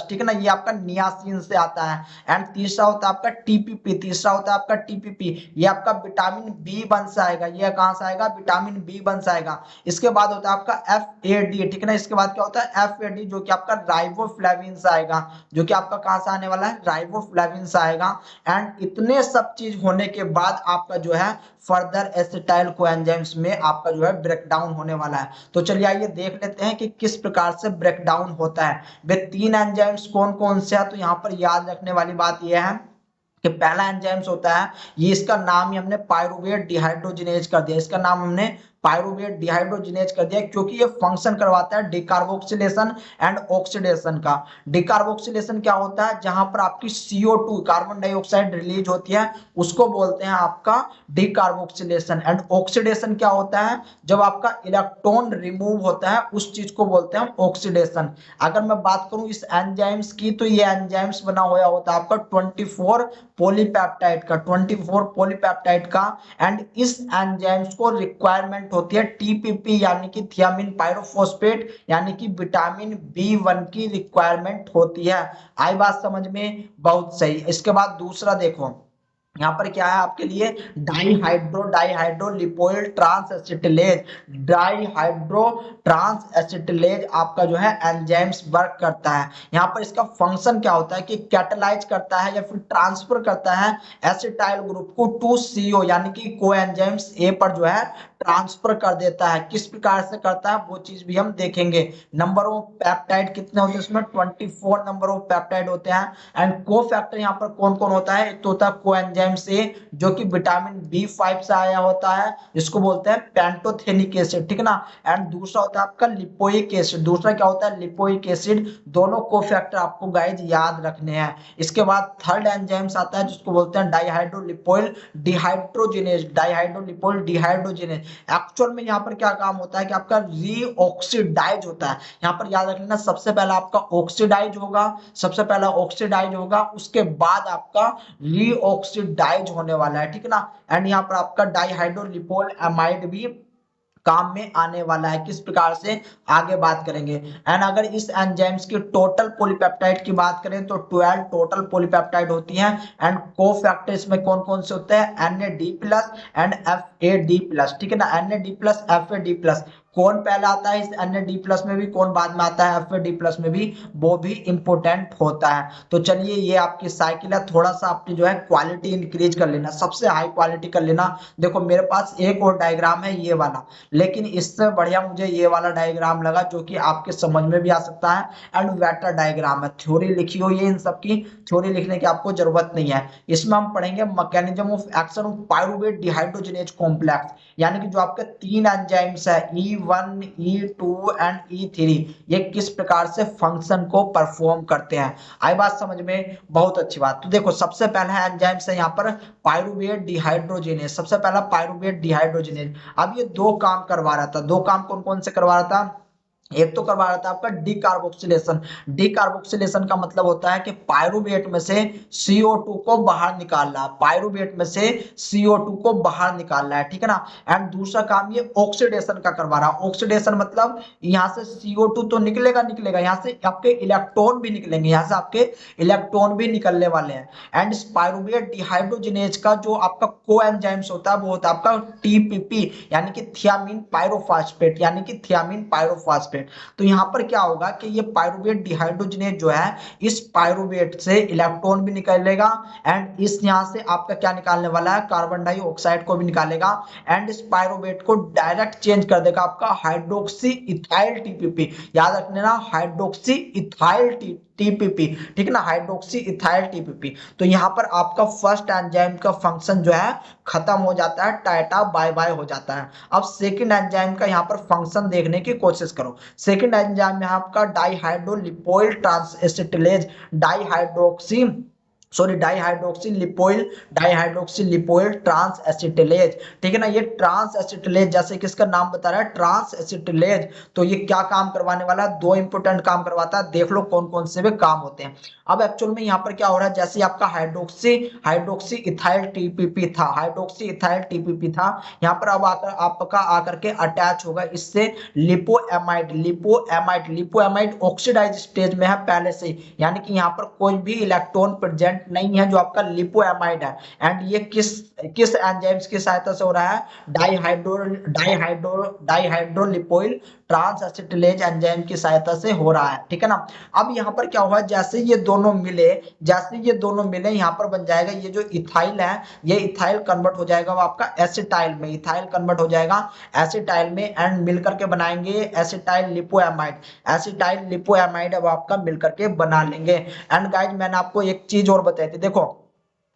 ठीक है ना, ये आपका नियासिन से आता है। एंड तीसरा होता है आपका TPP, तीसरा होता है आपका TPP, ये आपका विटामिन B1 से आएगा। ये कहां से आएगा, विटामिन B1 से आएगा। इसके बाद होता है आपका FAD, ठीक है ना। इसके बाद क्या होता है FAD, जो कि आपका राइबोफ्लेविन से आएगा, जो कि आपका कहां से आने वाला है, राइबोफ्लेविन से आएगा। एंड इतने सब चीज होने के बाद आपका जो है फर्दर एसिटाइल कोएंजाइम्स में आपका जो है ब्रेकडाउन होने वाला है। तो चलिए आइए देख लेते हैं कि किस प्रकार से ब्रेकडाउन होता है। वे 3 एंजाइम्स कौन कौन से है, तो यहाँ पर याद रखने वाली बात यह है कि पहला एंजाइम्स होता है, ये इसका नाम ही हमने पायरुवेट डिहाइड्रोजिनेज कर दिया, इसका नाम हमने पायरुवेट डिहाइड्रोजिनेज कर दिया, क्योंकि ये फंक्शन करवाता है डिकार्बोक्सिलेशन एंड ऑक्सीडेशन का। डिकार्बोक्सिलेशन क्या होता है, जहां पर आपकी CO2 कार्बन डाइऑक्साइड रिलीज होती है, उसको बोलते हैं आपका डिकार्बोक्सिलेशन। एंड ऑक्सीडेशन क्या होता है, जब आपका इलेक्ट्रॉन रिमूव होता है, उस चीज को बोलते हैं ऑक्सीडेशन। अगर मैं बात करूं इस एंजाइम्स की, तो ये एंजाइम्स बना हुआ होता है आपका 24 पॉलीपेप्टाइड का, 24 पॉलीपेप्टाइड का। एंड इस एंजाइम्स को रिक्वायरमेंट होती है TPP यानी कि थियामिन पायरोफॉस्फेट यानी कि विटामिन B1 की रिक्वायरमेंट होती है। आई बात समझ में? बहुत सही। इसके बाद दूसरा देखो, यहाँ पर क्या है आपके लिए, डाईहाइड्रो लिपोइल ट्रांस एसिटिलेज। डाईहाइड्रो ट्रांस एसिटिलेज आपका जो है एंजाइम्स वर्क करता है। यहाँ पर इसका फंक्शन क्या होता है कि कैटलाइज करता है या फिर ट्रांसफर करता है एसिटाइल ग्रुप को टू CO यानी कि कोएंजाइम्स A पर जो है ट्रांसफर कर देता है। किस प्रकार से करता है वो चीज भी हम देखेंगे। नंबर ऑफ पेप्टाइड कितने होते हैं इसमें, 24 नंबर ऑफ पेप्टाइड होते हैं। एंड को फैक्टर यहाँ पर कौन कौन होता है, एक तो होता है कोएंजाइम से जो कि विटामिन B5 से आया होता है, जिसको बोलते हैं पेंटोथेनिक एसिड, ठीक है ना। एंड दूसरा होता है आपका लिपोइक एसिड, दूसरा क्या होता है लिपोइक एसिड। दोनों को फैक्टर आपको गाइज याद रखने हैं। इसके बाद थर्ड एंजाइम्स आता है जिसको बोलते हैं डाईहाइड्रोलिपोइल डिहाइड्रोजिनेज, डाईहाइड्रोलिपोइल डिहाइड्रोजिनेज। एक्चुअल में यहाँ पर क्या काम होता है कि आपका रीऑक्सीडाइज होता है। यहाँ पर याद रख लेना, सबसे पहला आपका ऑक्सीडाइज होगा, सबसे पहला ऑक्सीडाइज होगा, उसके बाद आपका रीऑक्सीडाइज होने वाला है, ठीक है ना। एंड यहाँ पर आपका डाईहाइड्रोलिपोइल एमाइड भी काम में आने वाला है। किस प्रकार से, आगे बात करेंगे। एंड अगर इस एंजाइम्स की टोटल पॉलीपेप्टाइड की बात करें तो 12 टोटल पॉलीपेप्टाइड होती हैं। एंड कोफैक्टर इसमें कौन कौन से होते हैं, NAD+ एंड FAD+, ठीक है ना। NAD+ FAD+, कौन पहला आता है इस NAD+ में भी, कौन बाद में आता है FAD+ में भी, वो भी इंपोर्टेंट होता है। तो चलिए ये आपकी साइकिल है, थोड़ा सा आपकी जो है क्वालिटी इंक्रीज कर लेना, सबसे हाई क्वालिटी कर लेना। देखो मेरे पास एक और डायग्राम है ये वाला, लेकिन इससे बढ़िया मुझे ये वाला डायग्राम लगा जो कि आपके समझ में भी आ सकता है। एंड वेक्टर डायग्राम है, थ्योरी लिखी हुई है, इन सब की थ्योरी लिखने की आपको जरूरत नहीं है। इसमें हम पढ़ेंगे mechanism of action of pyruvate dehydrogenase complex, यानी कि जो आपके तीन एंजाइम्स है E1 E2 एंड E3, ये किस प्रकार से फंक्शन को परफॉर्म करते हैं। आई बात समझ में? बहुत अच्छी बात। तो देखो सबसे पहला एंजाइम्स है यहाँ पर पायरुवेट डिहाइड्रोजिनेज, सबसे पहला पायरुवेट डिहाइड्रोजिनेज। अब ये दो काम करवा रहा था, दो काम कौन कौन से करवा रहा था, एक तो करवा रहा था आपका डिकार्बोक्सिलेशन। डिकार्बोक्सिलेशन का मतलब होता है कि पायरुवेट में से CO2 को बाहर निकालना, पायरुवेट में से CO2 को बाहर निकालना है, ठीक है ना। एंड दूसरा काम ये ऑक्सीडेशन का करवा रहा है। ऑक्सीडेशन मतलब यहाँ से CO2 तो निकलेगा निकलेगा, यहाँ से आपके इलेक्ट्रॉन भी निकलेंगे, यहाँ से आपके इलेक्ट्रॉन भी निकलने वाले हैं। एंड इस पायरुवेट डिहाइड्रोजिनेज का जो आपका कोएंजाइम्स होता है वो होता है आपका TPP यानी कि थियामिन पायरोफॉस्फेट, यानी कि थियामिन पायरोफॉस्फेट। तो यहां पर क्या होगा कि ये पायरुवेट डिहाइड्रोजिनेज जो है, इस पायरुवेट से इलेक्ट्रॉन भी निकलेगा। एंड इस यहां से आपका क्या निकालने वाला है, कार्बन डाइऑक्साइड को भी निकालेगा। एंड इस पायरुवेट को डायरेक्ट चेंज कर देगा आपका हाइड्रोक्सी इथाइल TPP, याद रखने ना, हाइड्रोक्सी इथाइल TPP, ठीक है ना, हाइड्रोक्सी इथाइल TPP। तो यहाँ पर आपका फर्स्ट एंजाइम का फंक्शन जो है खत्म हो जाता है, टाटा बाय बाय हो जाता है। अब सेकंड एंजाइम का यहाँ पर फंक्शन देखने की कोशिश करो। सेकंड एंजाइम में आपका डाईहाइड्रोलिपोइल ट्रांस एसिटिलेज, डाईहाइड्रोक्सी लिपोइल ट्रांस एसिटिलेज, ठीक है ना। ये ट्रांस एसिटिलेज जैसे कि इसका नाम बता रहा है ट्रांस एसिटिलेज, तो ये क्या काम करवाने वाला है, दो इंपोर्टेंट काम करवाता है। देख लो कौन कौन से भी काम होते हैं। अब एक्चुअल में यहाँ पर क्या हो रहा है, जैसे आपका हाइड्रोक्सी इथाइल TPP था, हाइड्रोक्सी इथाइल TPP था, यहाँ पर अब आकर आपका आकर के अटैच होगा इससे लिपोएमाइड ऑक्सीडाइज स्टेज में है पहले से, यानी कि यहाँ पर कोई भी इलेक्ट्रॉन प्रेजेंट नहीं है जो आपका लिपोएमाइड है। एंड ये किस एंजाइम्स की सहायता से हो रहा है, डाईहाइड्रोलिपोइल ट्रांस एसिटिलेज एंजाइम की सहायता से हो रहा है, ठीक है ना। अब यहाँ पर क्या हुआ, जैसे ये दोनों मिले यहाँ पर बन जाएगा ये जो इथाइल है, ये इथाइल कन्वर्ट हो जाएगा वो आपका एसिटाइल में, इथाइल कन्वर्ट हो जाएगा एसिटाइल में। एंड मिलकर के बनाएंगे एसिटाइल लिपोएमाइड, अब आपका मिलकर के बना लेंगे। एंड गाइज मैंने आपको एक चीज और बताई थी, देखो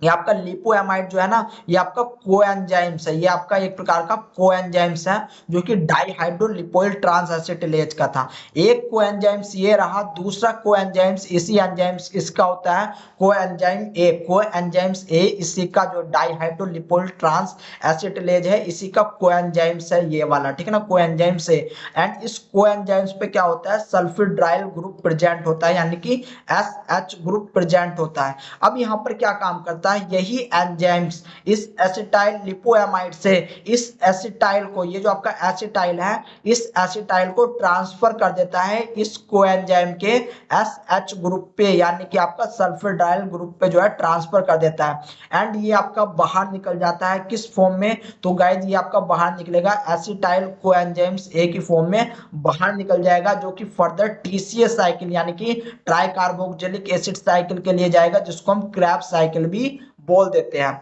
ये आपका लिपोएमाइड जो है ना, ये आपका कोएंजाइम्स है, ये आपका एक प्रकार का कोएंजाइम्स है जो कि डाइहाइड्रोलिपोइल ट्रांसएसिटिलेज का था। एक कोएंजाइम्स ये रहा, दूसरा कोएंजाइम्स इसी एंजाइम्स इसका होता है कोएंजाइम ए। कोएंजाइम्स ए इसी का जो डाइहाइड्रोलिपोइल ट्रांसएसिटिलेज है इसी का कोएंजाइम्स है ये वाला, ठीक है ना, कोएंजाइम्स ए। एंड इस कोएंजाइम्स पे क्या होता है, सल्फिड्राइल ग्रुप प्रेजेंट होता है, यानी कि एसएच ग्रुप प्रेजेंट होता है। अब यहाँ पर क्या काम करता है, यही एंजाइम्स इस एसिटाइल लिपोएमाइड से इस एसिटाइल को, ये जो आपका एसिटाइल है, इस एसिटाइल को ट्रांसफर कर देता है इस कोएंजाइम के एसएच ग्रुप पे, यानी कि आपका सल्फिड्राइल ग्रुप पे जो है ट्रांसफर कर देता है। एंड ये आपका बाहर निकल जाता है किस फॉर्म में, तो गाइस ये आपका बाहर निकलेगा एसिटाइल कोएंजाइम्स ए की फॉर्म में बाहर निकल जाएगा, जो कि फर्दर टीसीएस साइकिल यानी कि ट्राई कार्बोक्सिलिक एसिड साइकिल के लिए जाएगा, जिसको हम क्रैब्स साइकिल भी बोल देते हैं।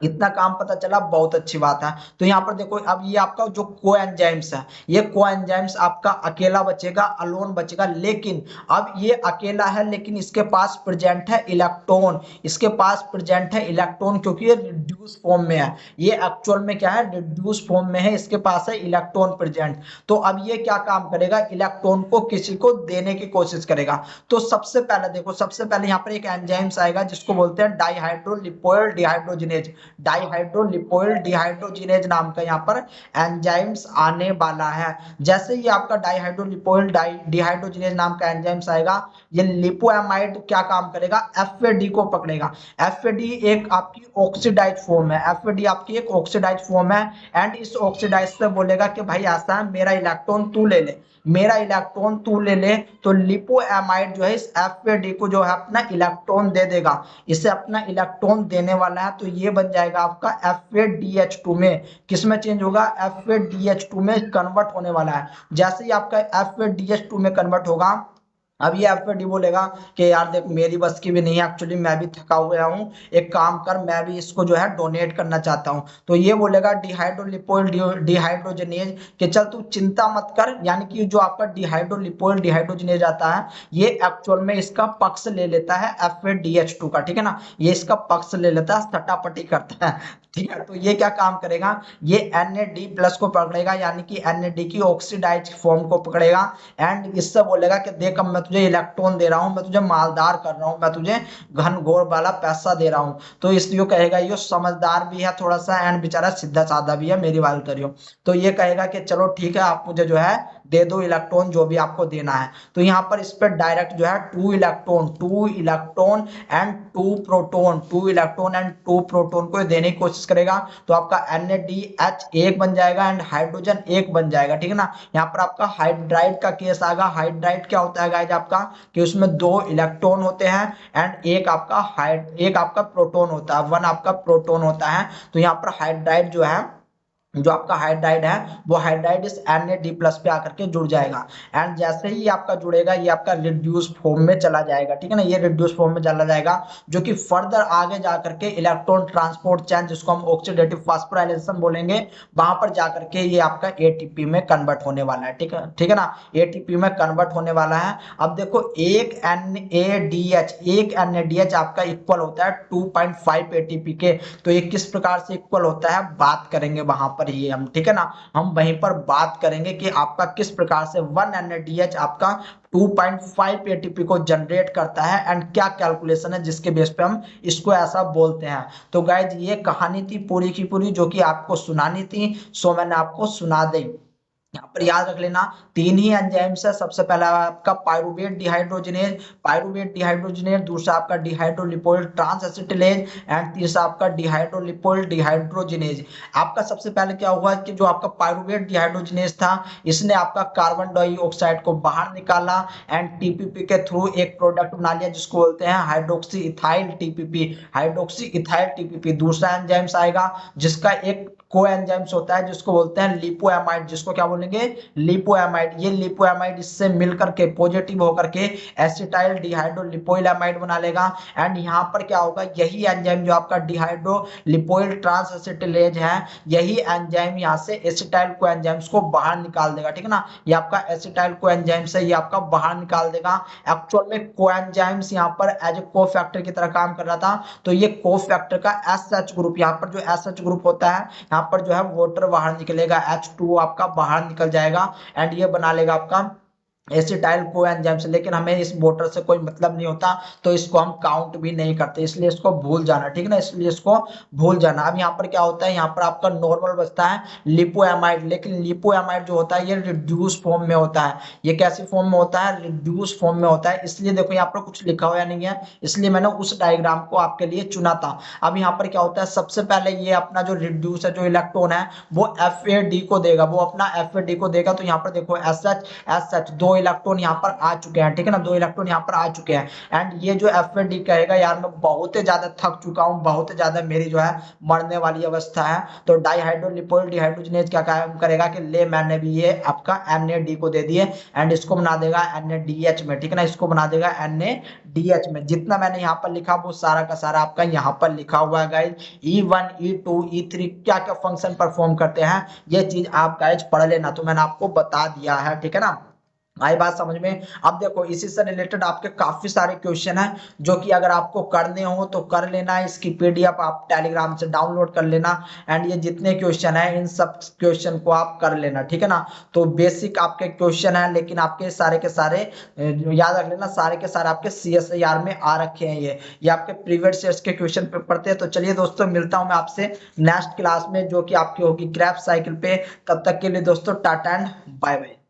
इतना काम पता चला, बहुत अच्छी बात है। तो यहाँ पर देखो, अब ये आपका जो कोएंजाइम्स है, ये कोएंजाइम्स आपका अकेला बचेगा, अलोन बचेगा, लेकिन अब ये अकेला है लेकिन इसके पास प्रेजेंट है इलेक्ट्रॉन, इसके पास प्रेजेंट है इलेक्ट्रॉन, क्योंकि ये रिड्यूस फॉर्म में है, ये एक्चुअल में क्या है, रिड्यूस फॉर्म में है, इसके पास है इलेक्ट्रॉन प्रेजेंट। तो अब ये क्या काम करेगा, इलेक्ट्रॉन को किसी को देने की कोशिश करेगा। तो सबसे पहले देखो, सबसे पहले यहाँ पर एक एंजाइम्स आएगा जिसको बोलते हैं डाइहाइड्रोलिपोइल डिहाइड्रोजिनेज, डाइहाइड्रोलिपोइल डिहाइड्रोजिनेज नाम का यहाँ पर एंजाइम्स आने वाला है। जैसे ही आपका डाइहाइड्रोलिपोइल डिहाइड्रोजिनेज नाम का एंजाइम्स आएगा, ये लिपोएमाइड क्या काम करेगा, एफएडी को पकड़ेगा। एफएडी एक आपकी ऑक्सीडाइज फॉर्म है, एफएडी आपकी एक ऑक्सीडाइज फॉर्म है। एंड इस ऑक्सीडाइज से बोलेगा कि भाई ऐसा है, मेरा इलेक्ट्रॉन तू ले ले, मेरा इलेक्ट्रॉन तू ले ले। तो लिपोएमाइड जो है इस एफएडी को जो है अपना इलेक्ट्रॉन दे देगा, इसे अपना इलेक्ट्रॉन देने वाला है। तो ये बन जाएगा आपका FADH2 में, किसमें चेंज होगा, FADH2 में कन्वर्ट होने वाला है। जैसे ही आपका FADH2 में कन्वर्ट होगा, अब ये एफएडी बोलेगा कि यार देख मेरी बस की भी नहीं है, एक्चुअली मैं भी थका हुआ हूँ, एक काम कर, मैं भी इसको जो है डोनेट करना चाहता हूँ। तो ये बोलेगा डिहाइड्रोलिपोइल डिहाइड्रोजनेज कि चल तू चिंता मत कर, यानी कि जो आपका डिहाइड्रोलिपोइल डिहाइड्रोजनेज आता है ये एक्चुअल में इसका पक्ष ले लेता है FADH2 का, ठीक है ना, ये इसका पक्ष ले लेता है, सटापटी करता है, ठीक है। तो ये क्या काम करेगा, ये Na+ को पकड़ेगा, यानी कि Na की ऑक्सीडाइज फॉर्म को पकड़ेगा। एंड इससे बोलेगा कि देख अब मैं तुझे इलेक्ट्रॉन दे रहा हूं, मैं तुझे मालदार कर रहा हूं, मैं तुझे घन घोर वाला पैसा दे रहा हूं। तो इसलिए कहेगा ये समझदार भी है थोड़ा सा, एंड बेचारा सीधा साधा भी है, मेरी बात करियो। तो ये कहेगा कि चलो ठीक है, आप मुझे जो है दे दो इलेक्ट्रॉन, जो भी आपको देना है। तो यहाँ पर इस पर डायरेक्ट जो है 2 electron and 2 proton, 2 electron and 2 proton को देने की कोशिश करेगा। तो आपका NaDH 1 बन जाएगा एंड हाइड्रोजन 1 बन जाएगा, ठीक है ना। यहाँ पर आपका हाइड्राइड का केस आएगा। हाइड्राइड क्या होता है गाइस आपका, कि उसमें 2 इलेक्ट्रॉन होते हैं एंड एक आपका प्रोटोन होता है, 1 आपका प्रोटोन होता है। तो यहाँ पर हाइड्राइड जो है, जो आपका हाइड्राइड है, वो हाइड्राइड इस Na+ पे आकर के जुड़ जाएगा। एंड जैसे ही आपका जुड़ेगा ये आपका रिड्यूस फॉर्म में चला जाएगा, ठीक है ना, ये रिड्यूस फॉर्म में चला जाएगा, जो कि फर्दर आगे जाकर के इलेक्ट्रॉन ट्रांसपोर्ट चेन, जिसको हम ऑक्सीडेटिव फास्फोराइलेशन बोलेंगे, वहां पर जाकर के ये आपका ATP में कन्वर्ट होने वाला है, ठीक है ना, ATP में कन्वर्ट होने वाला है। अब देखो एक NADH आपका इक्वल होता है 2.5 ATP के। तो ये किस प्रकार से इक्वल होता है बात करेंगे वहां पर ही हम, ठीक है ना, हम वहीं पर बात करेंगे कि आपका किस प्रकार से 1 NADH आपका 2.5 ATP को जनरेट करता है एंड क्या कैलकुलेशन है जिसके बेस पे हम इसको ऐसा बोलते हैं। तो गाइज ये कहानी थी पूरी की पूरी जो कि आपको सुनानी थी, सो मैंने आपको सुना दी। यहाँ पर याद रख लेना 3 ही एंजाइम्स है। सबसे पहला आपका पायरुवेट डिहाइड्रोजिनेज, दूसरा आपका डिहाइड्रोलिपोइल ट्रांसएसिटिलेज एंड तीसरा आपका डिहाइड्रोलिपोइल डिहाइड्रोजिनेज। आपका सबसे पहले क्या हुआ कि जो आपका पायरुवेट डिहाइड्रोजिनेज था, इसने आपका कार्बन डाइऑक्साइड को बाहर निकाला एंड टीपीपी के थ्रू एक प्रोडक्ट बना लिया जिसको बोलते हैं हाइड्रोक्सी इथाइल टीपीपी। दूसरा एंजाइम्स आएगा जिसका एक को एंजाइम्स होता है जिसको बोलते हैं लिपोएमाइड, जिसको क्या बोलेंगे बोलेंगे लिपोएमाइड। ये लिपोएमाइड इससे मिलकर के पॉजिटिव होकर के एसिटाइल डिहाइड्रो लिपोइल एमाइड बना लेगा। एंड यहाँ पर क्या होगा, यही एंजाइम जो आपका डिहाइड्रो लिपोइल ट्रांसएसिटिलेज है, यही एंजाइम यहाँ से एसिटाइल कोएंजाइम्स को बाहर निकाल देगा। ठीक है ना, ये आपका एसिटाइल कोएंजाइम्स है, ये आपका बाहर निकाल देगा। एक्चुअल में कोएंजाइम्स यहाँ पर एज ए कोफैक्टर की तरह काम कर रहा था, तो ये कोफैक्टर का एसएच ग्रुप, यहाँ पर जो एसएच ग्रुप होता है यहाँ पर जो है वाटर बाहर निकलेगा, H2O आपका बाहर निकल जाएगा एंड ये बना लेगा आपका एसिटाइल कोएंजाइम्स। लेकिन हमें इस मोटर से कोई मतलब नहीं होता, तो इसको हम काउंट भी नहीं करते, इसलिए इसको भूल जाना। ठीक है ना, इसलिए इसको भूल जाना। अब यहाँ पर क्या होता है, यहाँ पर आपका नॉर्मल बचता है लिपोएमाइड, लेकिन लिपोएमाइड जो होता है ये रिड्यूस फॉर्म में होता है। ये कैसी फॉर्म में होता है, रिड्यूस फॉर्म में होता है। इसलिए देखो यहाँ पर कुछ लिखा हुआ नहीं है, इसलिए मैंने उस डायग्राम को आपके लिए चुना था। अब यहाँ पर क्या होता है, सबसे पहले ये अपना जो रिड्यूस है, जो इलेक्ट्रॉन है वो FAD को देगा, वो अपना FAD को देगा। तो यहाँ पर देखो SH दो इलेक्ट्रॉन यहाँ पर आ चुके हैं। ठीक है ना, दो इलेक्ट्रॉन यहाँ पर आ चुके हैं। एंड ये जो FAD कहेगा यार मैं बहुत ही ज्यादा थक चुका हूँ, बहुत ही ज्यादा मेरी जो है मरने वाली अवस्था है, तो डाइहाइड्रो लिपोइल डिहाइड्रोजनेज क्या काम करेगा कि ले मैंने भी ये आपका NAD को दे दिए एंड इसको बना देगा NADH में। ठीक है ना, इसको बना देगा NADH में। जितना मैंने यहाँ पर लिखा वो सारा का सारा आपका यहाँ पर लिखा हुआ है गाइज। E1 E2 E3 क्या क्या फंक्शन परफॉर्म करते हैं ये चीज आप गाइज पढ़ लेना, तो मैंने आपको बता दिया है। ठीक है ना, आई बात समझ में। अब देखो इसी से रिलेटेड आपके काफी सारे क्वेश्चन हैं जो कि अगर आपको करने हो तो कर लेना, इसकी PDF आप टेलीग्राम से डाउनलोड कर लेना। एंड ये जितने क्वेश्चन हैं इन सब क्वेश्चन को आप कर लेना। ठीक है ना, तो बेसिक आपके क्वेश्चन है, लेकिन आपके सारे के सारे याद रख लेना, सारे के सारे आपके CSIR में आ रखे हैं। ये आपके प्रीवियस ईयर्स के क्वेश्चन पे पढ़ते हैं। तो चलिए दोस्तों, मिलता हूं मैं आपसे नेक्स्ट क्लास में जो कि आपकी होगी ग्राफ साइकिल पे। तब तक के लिए दोस्तों टाटा एंड बाय बाय।